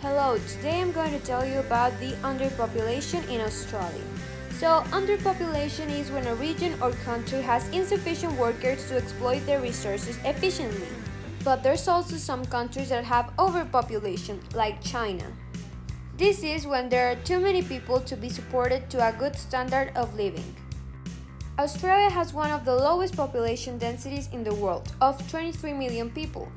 Hello, today I'm going to tell you about the underpopulation in Australia. So, underpopulation is when a region or country has insufficient workers to exploit their resources efficiently. But there's also some countries that have overpopulation, like China. This is when there are too many people to be supported to a good standard of living. Australia has one of the lowest population densities in the world, of 23 million people,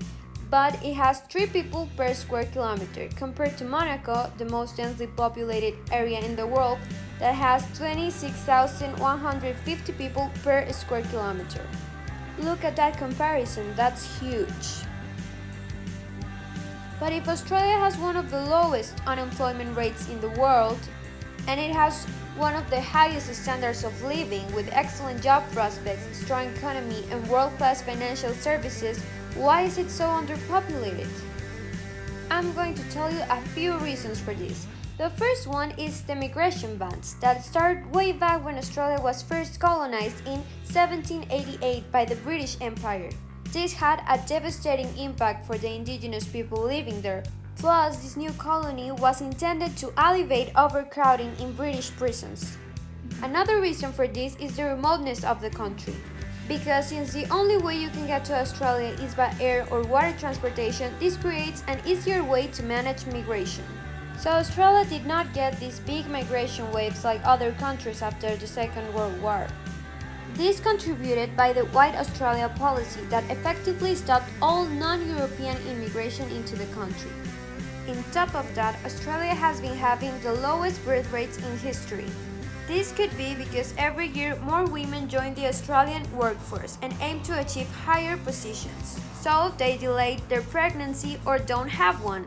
but it has 3 people per square kilometer, compared to Monaco, the most densely populated area in the world, that has 26,150 people per square kilometer. Look at that comparison, that's huge. But if Australia has one of the lowest unemployment rates in the world, and it has one of the highest standards of living with excellent job prospects, strong economy, and world-class financial services, why is it so underpopulated? I'm going to tell you a few reasons for this. The first one is the migration bans that started way back when Australia was first colonized in 1788 by the British Empire. This had a devastating impact for the indigenous people living there. Plus, this new colony was intended to alleviate overcrowding in British prisons. Another reason for this is the remoteness of the country. Because since the only way you can get to Australia is by air or water transportation, this creates an easier way to manage migration. So Australia did not get these big migration waves like other countries after the Second World War. This contributed by the White Australia policy that effectively stopped all non-European immigration into the country. On top of that, Australia has been having the lowest birth rates in history. This could be because every year more women join the Australian workforce and aim to achieve higher positions. So they delayed their pregnancy or don't have one.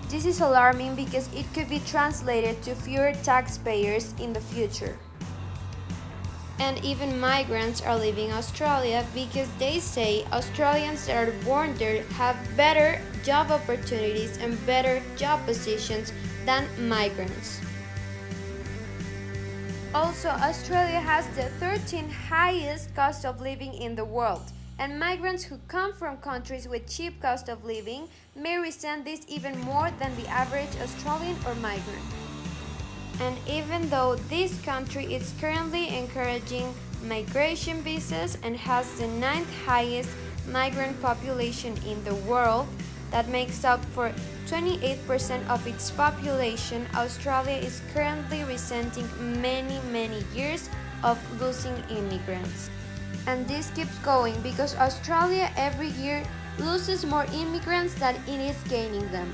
This is alarming because it could be translated to fewer taxpayers in the future. And even migrants are leaving Australia because they say Australians that are born there have better job opportunities and better job positions than migrants. Also, Australia has the 13th highest cost of living in the world, and migrants who come from countries with cheap cost of living may resent this even more than the average Australian or migrant. And even though this country is currently encouraging migration visas and has the 9th highest migrant population in the world, that makes up for 28% of its population, Australia is currently resenting many years of losing immigrants. And this keeps going because Australia every year loses more immigrants than it is gaining them.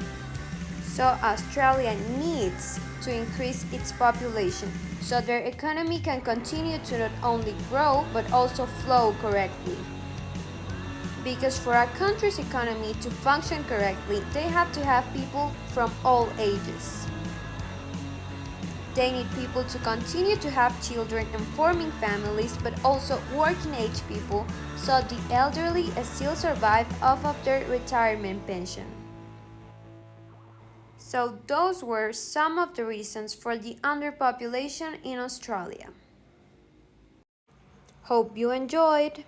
So Australia needs to increase its population so their economy can continue to not only grow but also flow correctly. Because for a country's economy to function correctly, they have to have people from all ages. They need people to continue to have children and forming families, but also working age people, so the elderly still survive off of their retirement pension. So those were some of the reasons for the underpopulation in Australia. Hope you enjoyed!